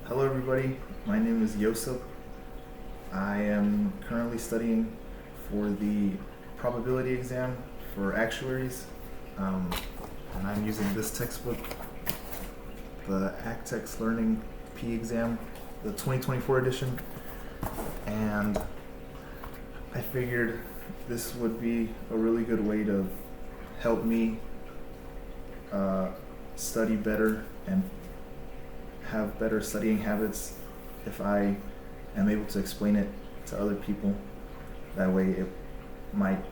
Hello everybody, my name is Yosep. I am currently studying for the probability exam for actuaries, and I'm using this textbook, the ACTEX Learning P exam, the 2024 edition, and I figured this would be a really good way to help me study better and have better studying habits if I am able to explain it to other people. That way it might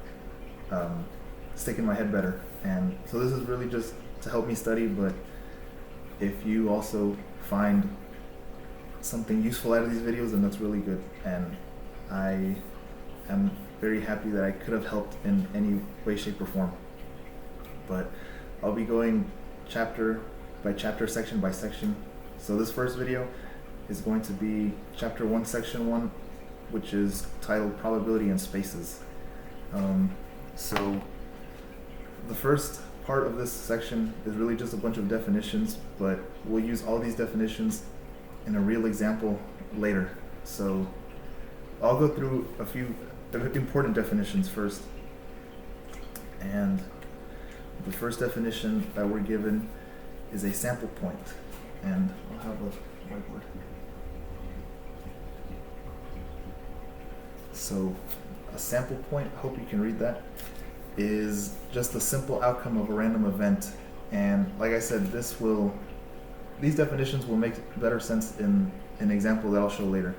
stick in my head better. And so this is really just to help me study, but if you also find something useful out of these videos, then that's really good. And I am very happy that I could have helped in any way, shape, or form. But I'll be going chapter by chapter, section by section. So this first video is going to be chapter 1, section 1, which is titled Probability and Spaces. So the first part of this section is really just a bunch of definitions, but we'll use all these definitions in a real example later. So I'll go through a few important definitions first. And the first definition that we're given is a sample point. And I'll have a whiteboard. So a sample point, I hope you can read that, is just a simple outcome of a random event. And like I said, these definitions will make better sense in an example that I'll show later.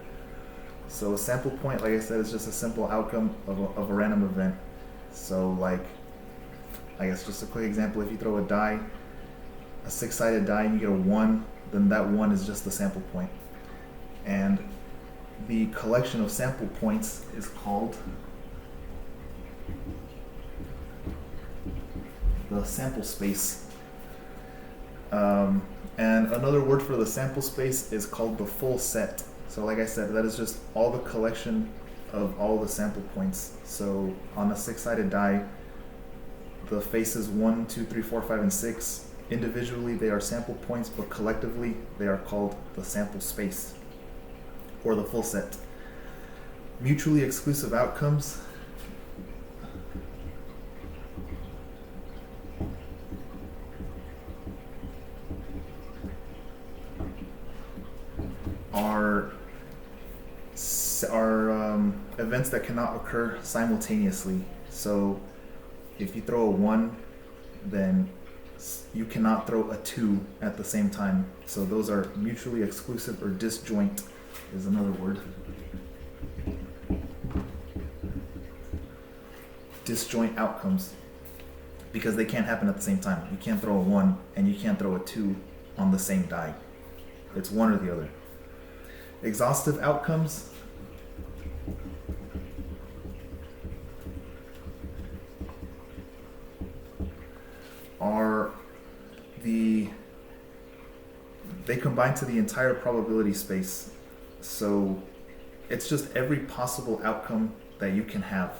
So a sample point, like I said, is just a simple outcome of a random event. So like, I guess just a quick example, if you throw a die, a 6-sided die, and you get a 1, then that 1 is just the sample point. And the collection of sample points is called the sample space. And another word for the sample space is called the full set. So like I said, that is just all the collection of all the sample points. So on a 6-sided die, the faces 1, 2, 3, 4, 5, and 6, individually they are sample points, but collectively they are called the sample space or the full set. Mutually exclusive outcomes are events that cannot occur simultaneously. So if you throw a 1, then you cannot throw a 2 at the same time. So those are mutually exclusive, or disjoint is another word. Disjoint outcomes, because they can't happen at the same time. You can't throw a 1 and you can't throw a 2 on the same die. It's one or the other. Exhaustive outcomes are they combine to the entire probability space. So it's just every possible outcome that you can have,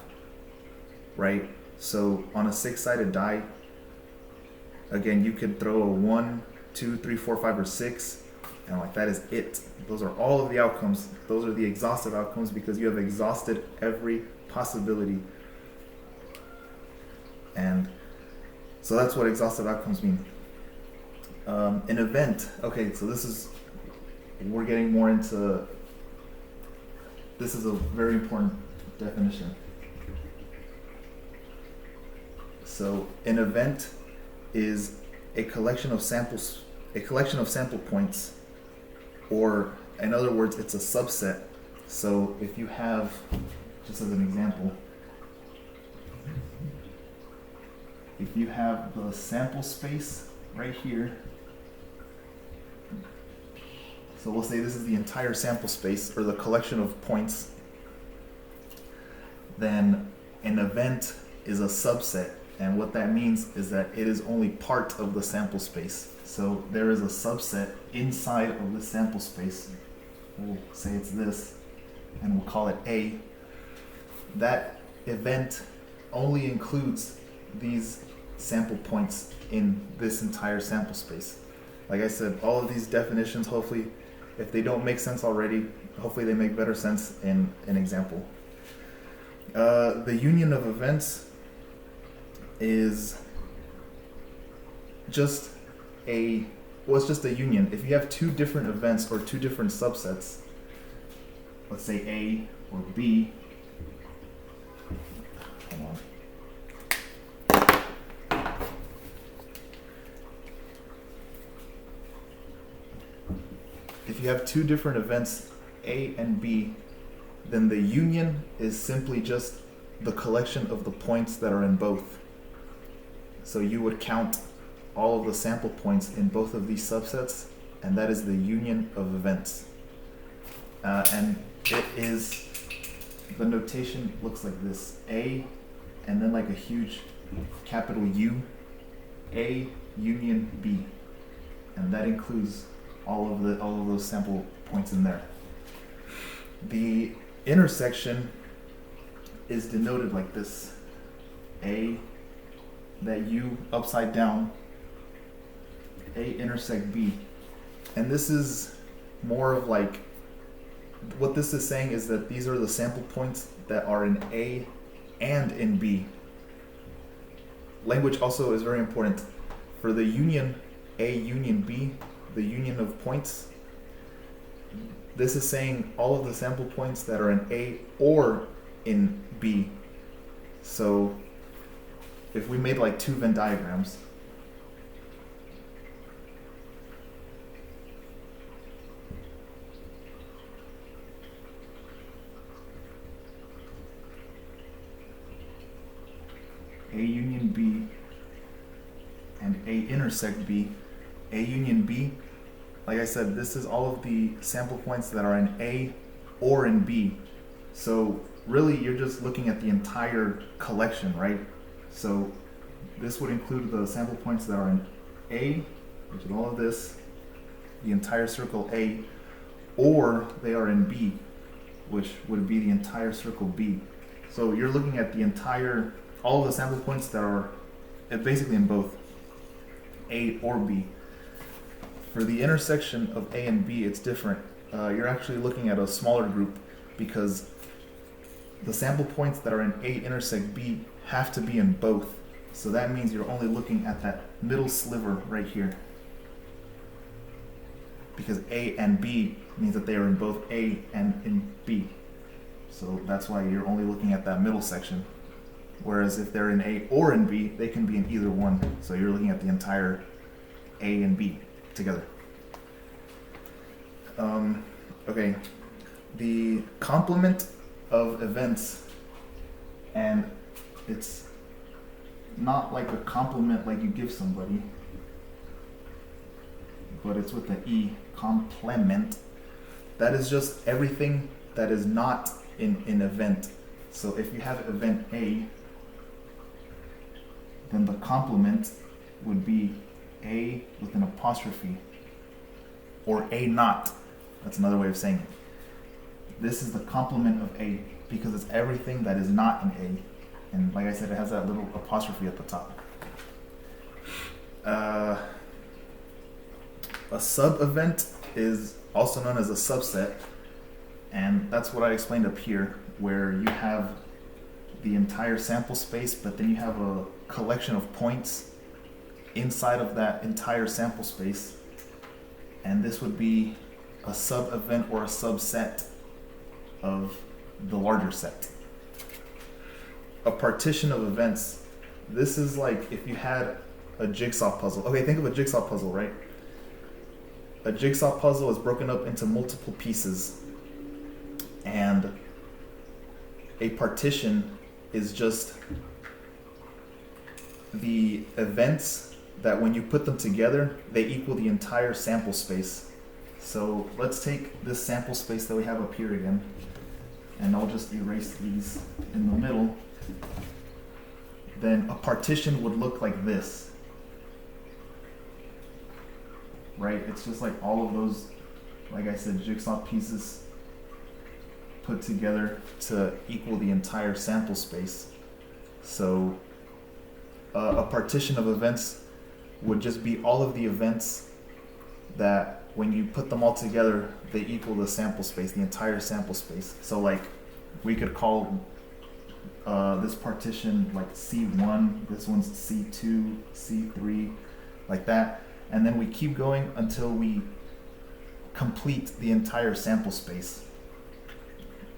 right? So on a 6-sided die, again, you could throw a 1, 2, 3, 4, 5, or 6, and like that is it. Those are all of the outcomes. Those are the exhaustive outcomes, because you have exhausted every possibility. And so that's what exhaustive outcomes mean. An event, okay, so we're getting more into, this is a very important definition. So an event is a collection of sample points, or in other words, it's a subset. So if you have, just as an example, if you have the sample space right here, so we'll say this is the entire sample space, or the collection of points, then an event is a subset. And what that means is that it is only part of the sample space. So there is a subset inside of the sample space. We'll say it's this, and we'll call it A. That event only includes these sample points in this entire sample space. Like I said, all of these definitions hopefully If they don't make sense already, hopefully they make better sense in an example. The union of events is just it's just a union. If you have two different events or two different subsets, let's say A or B, hold on. If you have two different events, A and B, then the union is simply just the collection of the points that are in both. So you would count all of the sample points in both of these subsets, and that is the union of events. And it is, the notation looks like this: A, and then like a huge capital U, A union B, and that includes all of those sample points in there. The intersection is denoted like this: A, that U upside down, A intersect B. And this is more of like, what this is saying is that these are the sample points that are in A and in B. Language also is very important. For the union A union B, the union of points, this is saying all of the sample points that are in A or in B. So if we made like two Venn diagrams, A union B and A intersect B, A union B, like I said, this is all of the sample points that are in A or in B. So really you're just looking at the entire collection, right? So this would include the sample points that are in A, which is all of this, the entire circle A, or they are in B, which would be the entire circle B. So you're looking at the entire, all of the sample points that are basically in both A or B. For the intersection of A and B, it's different. You're actually looking at a smaller group because the sample points that are in A intersect B have to be in both. So that means you're only looking at that middle sliver right here. Because A and B means that they are in both A and in B. So that's why you're only looking at that middle section. Whereas if they're in A or in B, they can be in either one. So you're looking at the entire A and B together. Okay, the complement of events, and it's not like a compliment like you give somebody, but it's with the E, complement. That is just everything that is not in an event. So if you have event A, then the complement would be A with an apostrophe, or A naught. That's another way of saying it. This is the complement of A because it's everything that is not in A. And like I said, it has that little apostrophe at the top. A sub-event is also known as a subset, and that's what I explained up here, where you have the entire sample space, but then you have a collection of points inside of that entire sample space, and this would be a sub-event or a subset of the larger set. A partition of events, this is like if you had a jigsaw puzzle. Okay, think of a jigsaw puzzle, right? A jigsaw puzzle is broken up into multiple pieces, and a partition is just the events that when you put them together, they equal the entire sample space. So let's take this sample space that we have up here again, and I'll just erase these in the middle. Then a partition would look like this, right? It's just like all of those, like I said, jigsaw pieces put together to equal the entire sample space. So a partition of events would just be all of the events that when you put them all together, they equal the sample space, the entire sample space. So like, we could call this partition like C1, this one's C2, C3, like that. And then we keep going until we complete the entire sample space.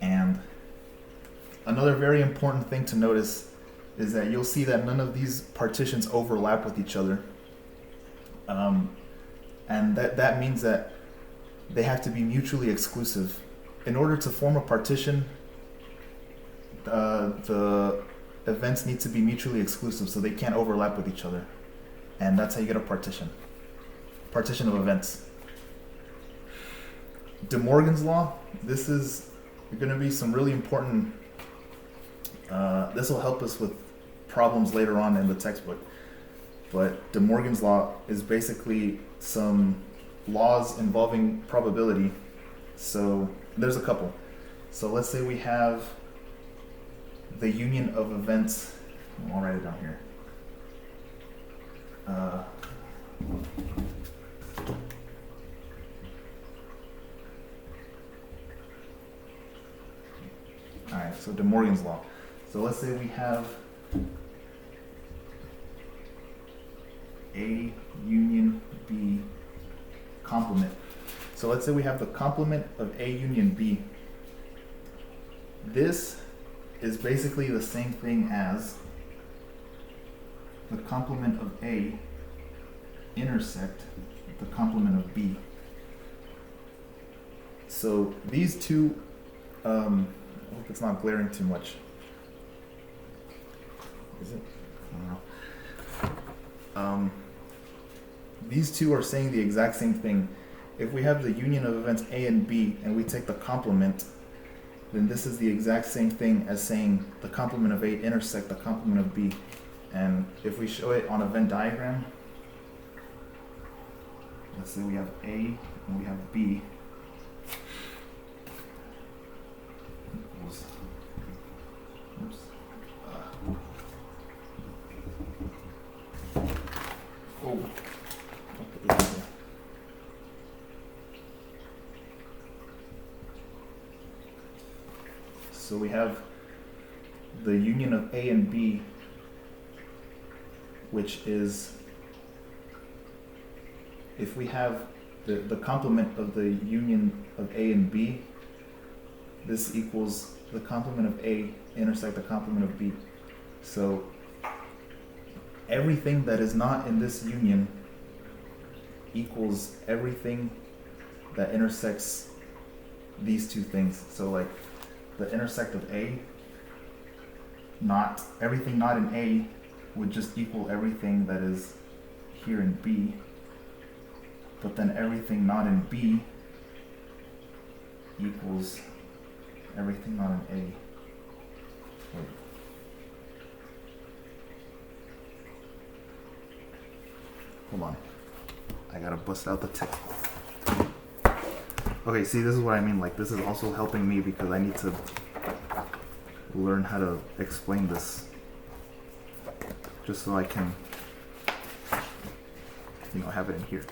And another very important thing to notice is that you'll see that none of these partitions overlap with each other. And that means that they have to be mutually exclusive. In order to form a partition, the events need to be mutually exclusive, so they can't overlap with each other. And that's how you get a partition. Partition of events. De Morgan's law, this is going to be some really important, this will help us with problems later on in the textbook. But De Morgan's law is basically some laws involving probability. So there's a couple. So let's say we have the union of events. I'll write it down here. Alright, so De Morgan's law. So let's say we have A union B complement. So let's say we have the complement of A union B. This is basically the same thing as the complement of A intersect the complement of B. So these two, I hope it's not glaring too much. Is it? I don't know. These two are saying the exact same thing. If we have the union of events A and B and we take the complement, then this is the exact same thing as saying the complement of A intersect the complement of B. And if we show it on a Venn diagram, let's say we have A and we have B. Equals, oops. Oh. I'll put this in there. So we have the union of A and B, which is, if we have the complement of the union of A and B, this equals the complement of A intersect the complement of B. So everything that is not in this union equals everything that intersects these two things. So like the intersect of A, everything not in A would just equal everything that is here in B, but then everything not in B equals everything not in A. Wait. Hold on. I gotta bust out the text. Okay, see, this is what I mean. Like, this is also helping me because I need to learn how to explain this, just so I can, have it in here.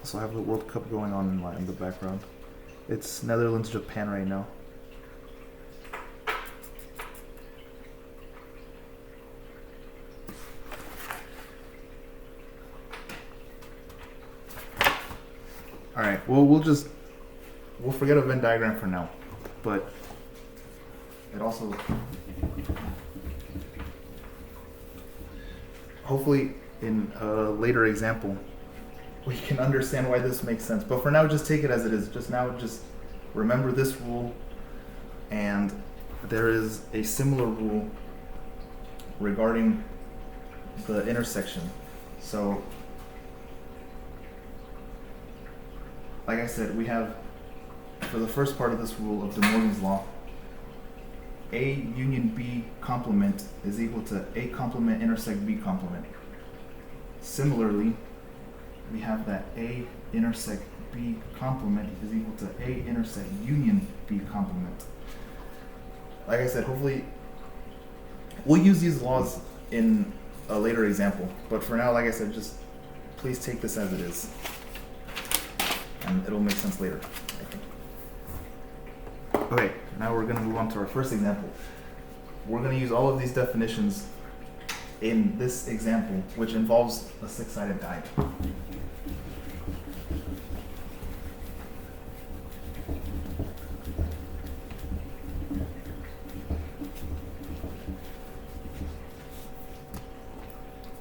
So I have the World Cup going on in the background. It's Netherlands, Japan right now. Alright, well we'll forget a Venn diagram for now. But it also, hopefully in a later example, we can understand why this makes sense. But for now, just take it as it is. Just remember this rule, and there is a similar rule regarding the intersection. So, like I said, we have, for the first part of this rule of De Morgan's law, A union B complement is equal to A complement intersect B complement. Similarly, we have that A intersect B complement is equal to A intersect union B complement. Like I said, hopefully we'll use these laws in a later example, but for now, like I said, just please take this as it is, and it'll make sense later, I think. Okay, now we're going to move on to our first example. We're going to use all of these definitions in this example, which involves a six-sided die.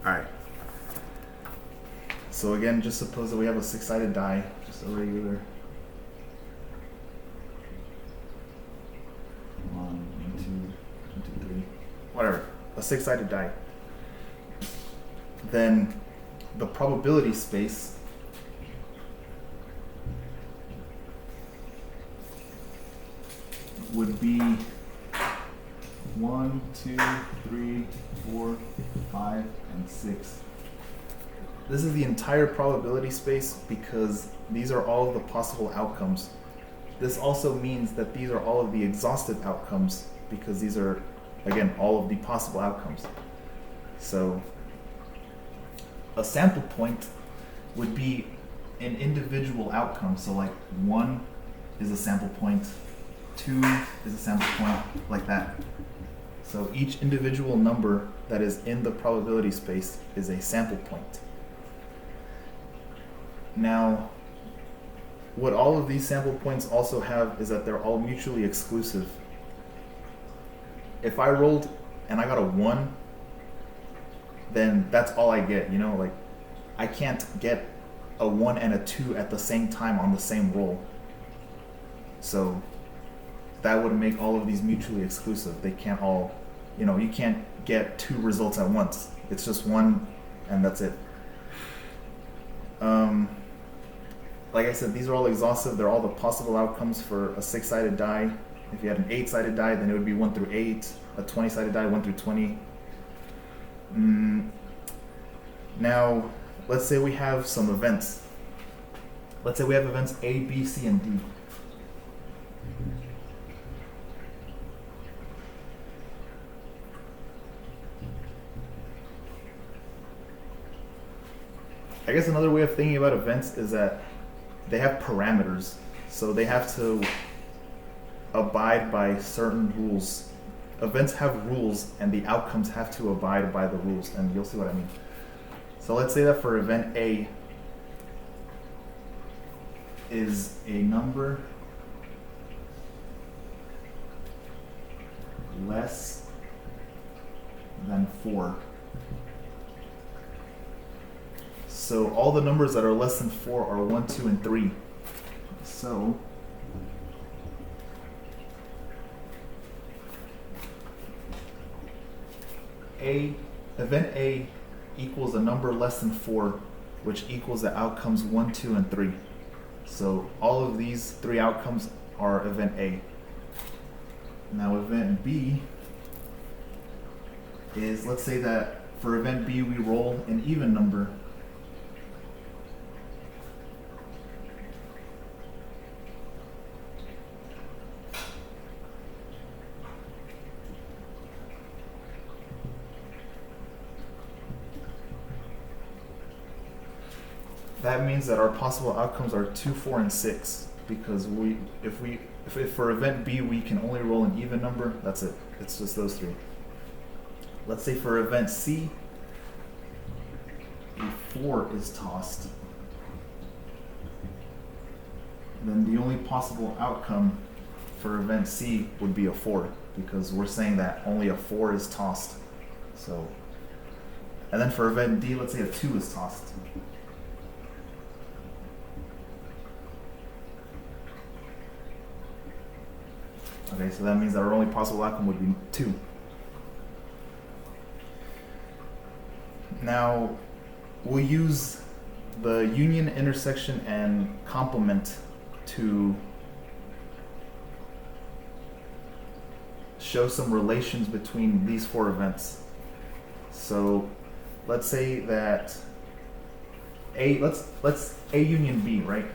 Alright. So again, just suppose that we have a six-sided die, just a regular 1, 2, 3, whatever, a six-sided die. Then the probability space would be 1, 2, 3, 4, 5, and 6. This is the entire probability space because these are all of the possible outcomes. This also means that these are all of the exhaustive outcomes because these are, again, all of the possible outcomes. So a sample point would be an individual outcome. So like 1 is a sample point, 2 is a sample point, like that. So each individual number that is in the probability space is a sample point. Now, what all of these sample points also have is that they're all mutually exclusive. If I rolled and I got a 1, then that's all I get, you know, like I can't get a 1 and a 2 at the same time on the same roll. So that would make all of these mutually exclusive. They can't all, you know, you can't get 2 results at once. It's just 1 and that's it. Like I said, these are all exhaustive. They're all the possible outcomes for a 6-sided die. If you had an 8-sided die, then it would be 1 through 8. A 20-sided die, 1 through 20. Now, let's say we have some events. Let's say we have events A, B, C, and D. I guess another way of thinking about events is that they have parameters. So they have to abide by certain rules. Events have rules and the outcomes have to abide by the rules, and you'll see what I mean. So let's say that for event A is a number less than 4. So all the numbers that are less than 4 are 1, 2, and 3. So event A equals a number less than 4, which equals the outcomes 1, 2, and 3. So all of these 3 outcomes are event A. Now event B is, let's say that for event B we roll an even number. That means that our possible outcomes are 2, 4, and 6, because if for event B we can only roll an even number, that's it. It's just those 3. Let's say for event C, a 4 is tossed. Then the only possible outcome for event C would be a 4, because we're saying that only a 4 is tossed. So And then for event D, let's say a 2 is tossed. Okay, so that means that our only possible outcome would be 2. Now, we'll use the union, intersection, and complement to show some relations between these 4 events. So let's say that let's A union B, right?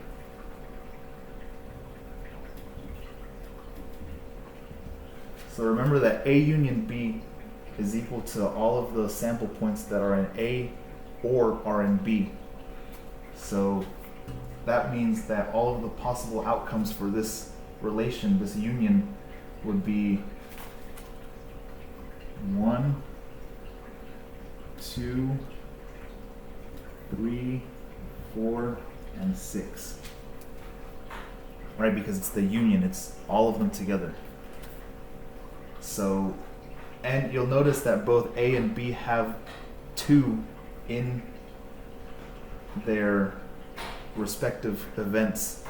So remember that A union B is equal to all of the sample points that are in A or are in B. So that means that all of the possible outcomes for this relation, this union, would be 1, 2, 3, 4, and 6. Right, because it's the union, it's all of them together. So, and you'll notice that both A and B have 2 in their respective events,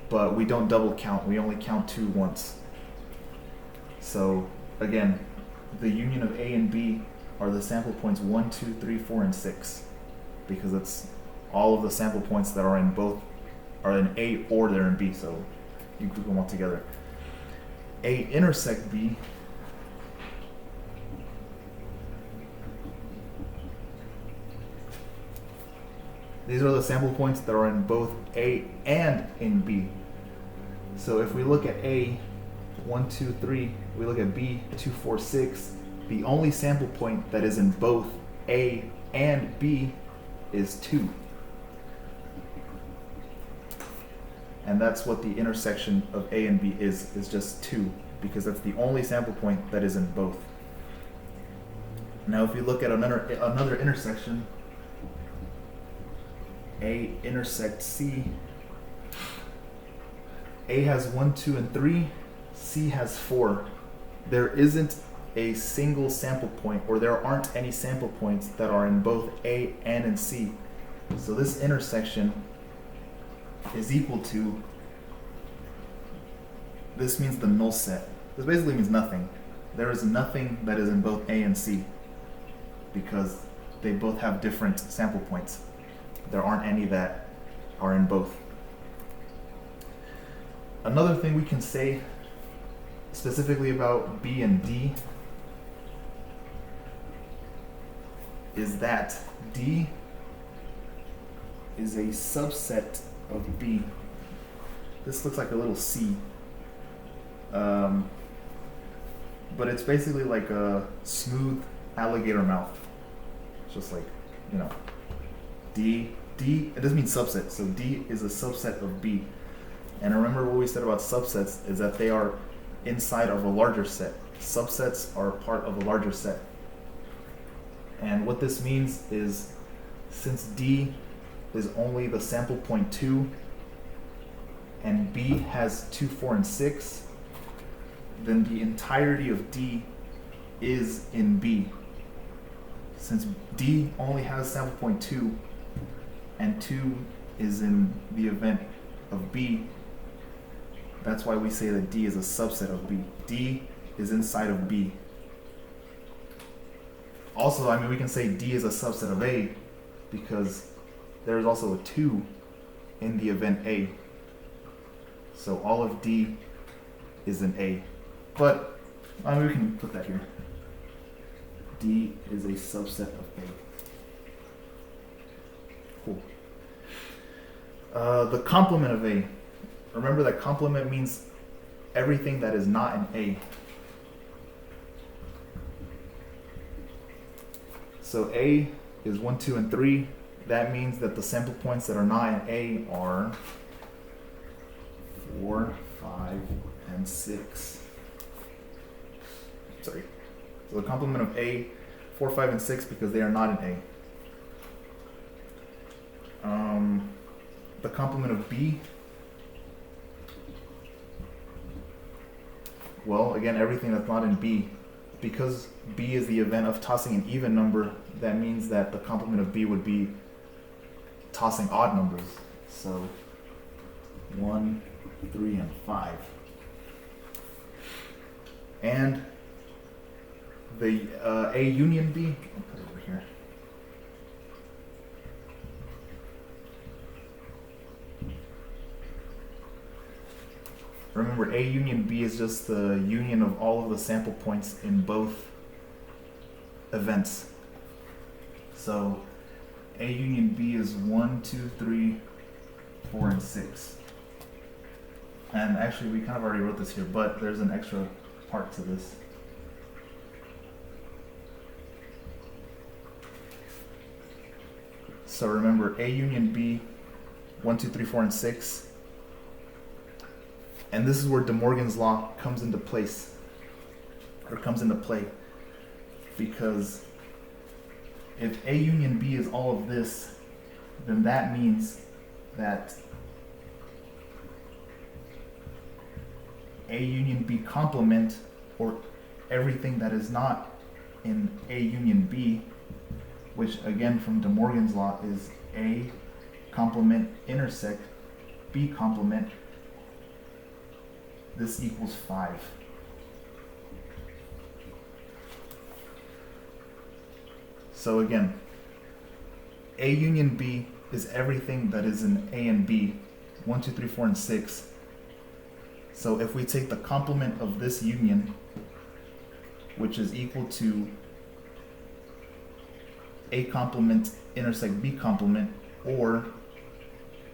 but we don't double count, we only count 2 once. So again, the union of A and B are the sample points 1, 2, 3, 4, and 6, because it's all of the sample points that are in both are in A or they're in B, so you group them all together. A intersect B these are the sample points that are in both A and in B. So if we look at A, 1, 2, 3, we look at B, 2, 4, 6, the only sample point that is in both A and B is 2. And that's what the intersection of A and B is just 2, because that's the only sample point that is in both. Now if you look at another intersection, A intersect C, A has 1, 2, and 3, C has 4. There isn't a single sample point, or there aren't any sample points that are in both A and in C. So this intersection is equal to, this means the null set. This basically means nothing. There is nothing that is in both A and C, because they both have different sample points. There aren't any that are in both. Another thing we can say specifically about B and D is that D is a subset of B. This looks like a little C. But it's basically like a smooth alligator mouth. It's just like, you know, D, it doesn't mean subset, so D is a subset of B. And remember what we said about subsets is that they are inside of a larger set. Subsets are part of a larger set. And what this means is, since D is only the sample point 2 and B has 2, 4, and 6, then the entirety of D is in B. Since D only has sample point 2 and 2 is in the event of B, that's why we say that D is a subset of B. D is inside of B. Also, I mean, we can say D is a subset of A because there's also a 2 in the event A. So all of D is in A. But, I mean, we can put that here. D is a subset of A. Cool. The complement of A. Remember that complement means everything that is not in A. So A is 1, 2, and 3. That means that the sample points that are not in A are 4, 5, and 6. Sorry. So the complement of A, 4, 5, and 6, because they are not in A. The complement of B, well, again, everything that's not in B because B is the event of tossing an even number, that means that the complement of B would be tossing odd numbers. So 1, 3, and 5. And the A union B, I'll put it over here. Remember, A union B is just the union of all of the sample points in both events. So A union B is 1, 2, 3, 4, and 6. And actually, we kind of already wrote this here, but there's an extra part to this. So remember, A union B, 1, 2, 3, 4, and 6. And this is where De Morgan's law comes into place, or comes into play, because if A union B is all of this, then that means that A union B complement, or everything that is not in A union B, which again from De Morgan's law is A complement intersect B complement, this equals 5. So again, A union B is everything that is in A and B, 1, 2, 3, 4, and 6. So if we take the complement of this union, which is equal to A complement intersect B complement, or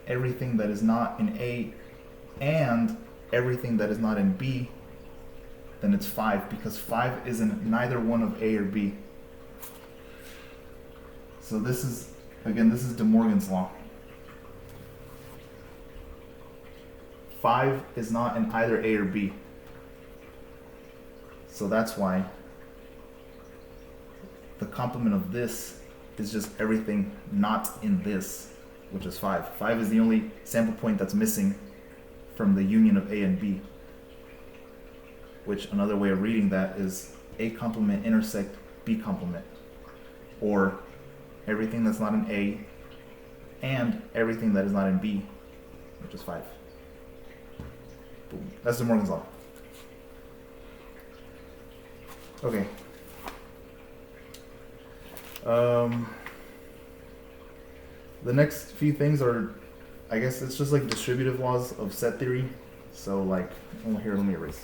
everything that is not in A and everything that is not in B, then it's 5, because 5 is in neither one of A or B. So this is, again, this is De Morgan's law. 5 is not in either A or B. So that's why the complement of this is just everything not in this, which is 5. 5 is the only sample point that's missing from the union of A and B, which another way of reading that is A complement intersect B complement, or everything that's not in A and everything that is not in B, which is 5. Boom. That's De Morgan's law. Okay. The next few things are, I guess it's just like distributive laws of set theory. So like, oh, here, let me erase.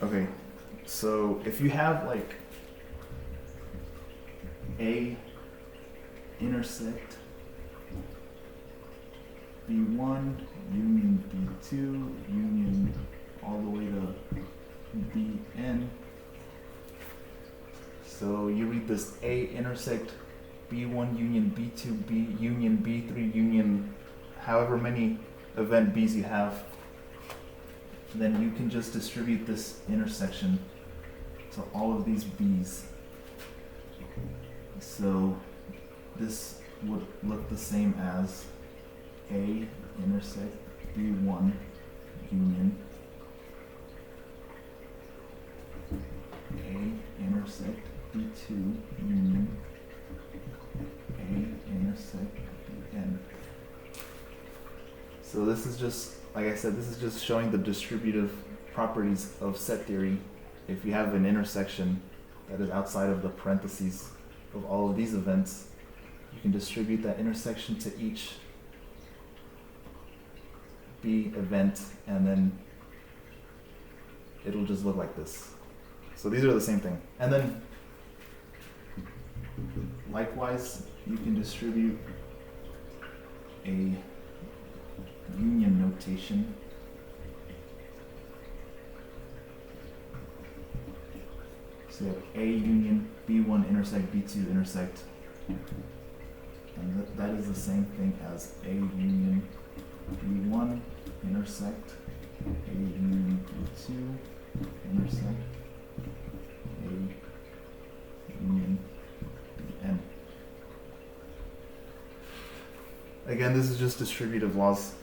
Okay, so if you have like A intersect B1, union B2, union all the way to Bn. So you read this A intersect B1, union B2, B union B3, union however many event B's you have, then you can just distribute this intersection to all of these B's. So this would look the same as A intersect B1 union A intersect B2 union A intersect Bn. So this is just, like I said, this is just showing the distributive properties of set theory. If you have an intersection that is outside of the parentheses of all of these events, you can distribute that intersection to each B event, and then it'll just look like this. So these are the same thing. And then likewise, you can distribute a union notation so you have A union B1 intersect B2 intersect, and that is the same thing as A union B1 intersect A union B2 intersect A union N. Again, this is just distributive laws.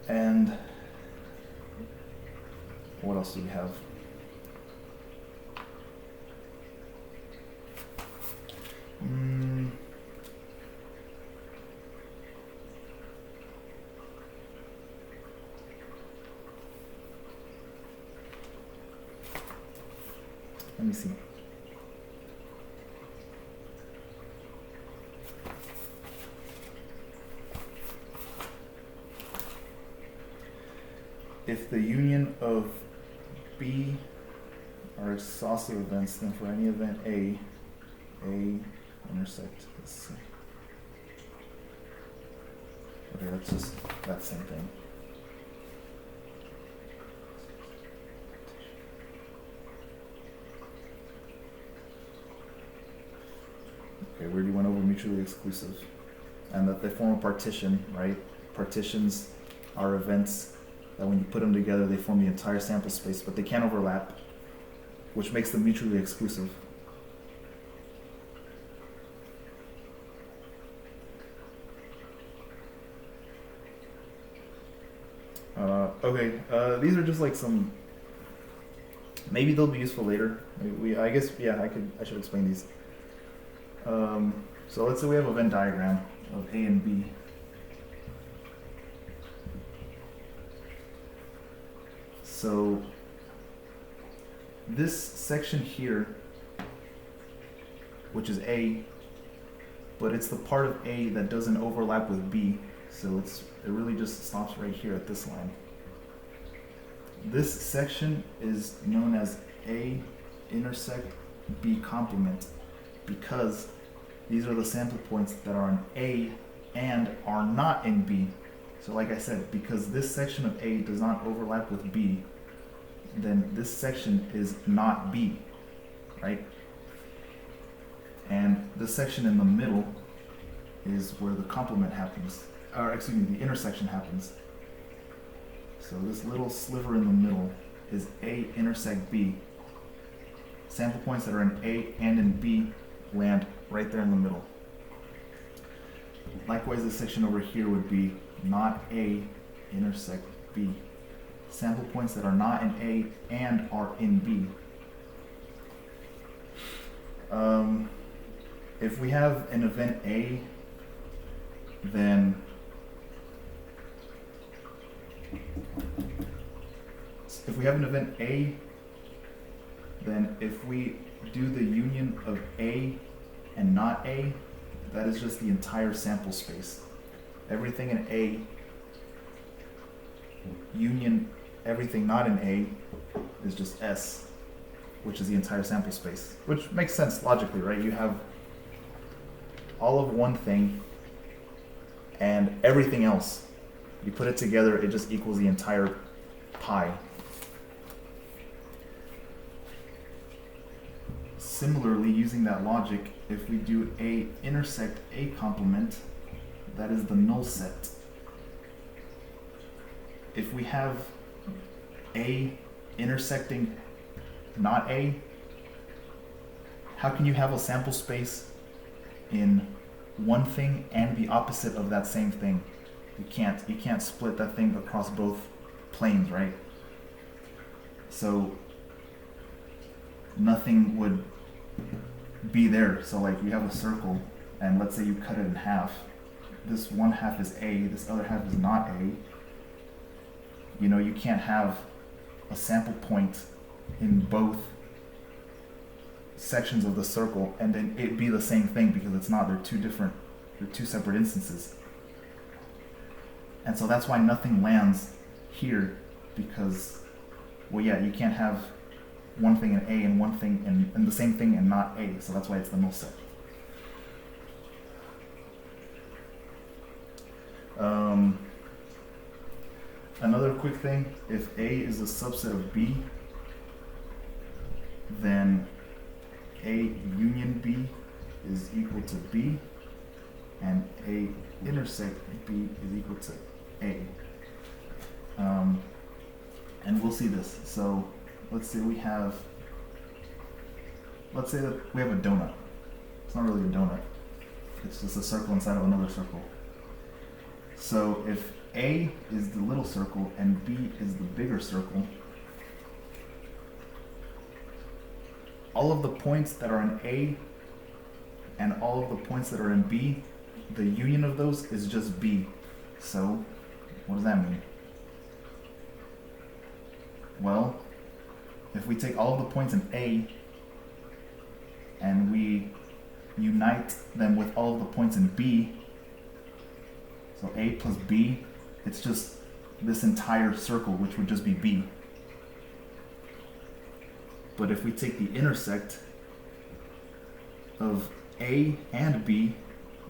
And what else do we have? Let me see. If the union of B are exhaustive events, then for any event A intersect C. Okay, that's just that same thing. Okay, we already went over mutually exclusive, and that they form a partition, right? Partitions are events that when you put them together, they form the entire sample space, but they can't overlap, which makes them mutually exclusive. These are just like some, maybe they'll be useful later. I guess, yeah, I should explain these. So let's say we have a Venn diagram of A and B. So this section here, which is A, but it's the part of A that doesn't overlap with B, so it really just stops right here at this line. This section is known as A intersect B complement because these are the sample points that are in A and are not in B. So like I said, because this section of A does not overlap with B, then this section is not B, right? And this section in the middle is where the complement happens, or excuse me, the intersection happens. So this little sliver in the middle is A intersect B. Sample points that are in A and in B land right there in the middle. Likewise, this section over here would be not A intersect B. Sample points that are not in A and are in B. If we have an event A, then if we do the union of A and not A, that is just the entire sample space. Everything in A union everything not in A is just S, which is the entire sample space, which makes sense logically, right? You have all of one thing and everything else. You put it together, it just equals the entire pie. Similarly, using that logic, if we do A intersect A complement, that is the null set. If we have A intersecting not A, how can you have a sample space in one thing and the opposite of that same thing? You can't split that thing across both planes, right? So nothing would be there. So like you have a circle and let's say you cut it in half. This one half is A, this other half is not A. You know, you can't have a sample point in both sections of the circle and then it be the same thing, because it's not. They're two separate instances. And so that's why nothing lands here, because, well, yeah, you can't have one thing in A and one thing and the same thing and not A. So that's why it's the null set. Another quick thing, if A is a subset of B, then A union B is equal to B, and A intersect B is equal to A. And we'll see this. So let's say let's say that we have a donut. It's not really a donut. It's just a circle inside of another circle. So if A is the little circle and B is the bigger circle, all of the points that are in A and all of the points that are in B, the union of those is just B. So what does that mean? Well, if we take all of the points in A and we unite them with all of the points in B, so A plus B, it's just this entire circle, which would just be B. But if we take the intersect of A and B,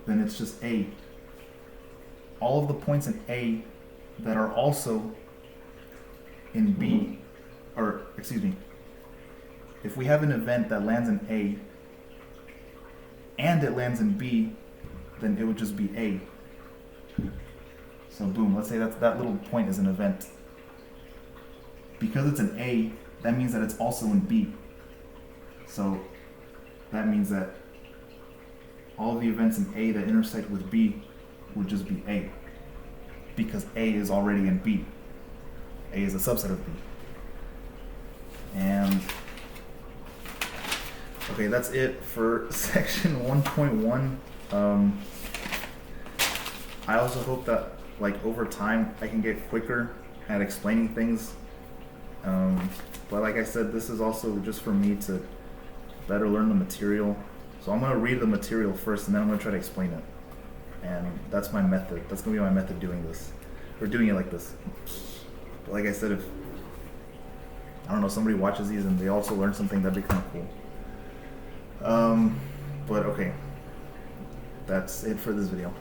then it's just A. All of the points in A that are also in B, or excuse me, if we have an event that lands in A and it lands in B, then it would just be A. So boom, let's say that little point is an event. Because it's an A, that means that it's also in B. So that means that all of the events in A that intersect with B would just be A. Because A is already in B. A is a subset of B. And okay, that's it for section 1.1. I also hope that over time I can get quicker at explaining things. But like I said, this is also just for me to better learn the material. So I'm going to read the material first and then I'm going to try to explain it. And that's my method. That's going to be my method doing this. Or doing it like this. But like I said, if I don't know, somebody watches these and they also learn something, that'd be kind of cool. But okay. That's it for this video.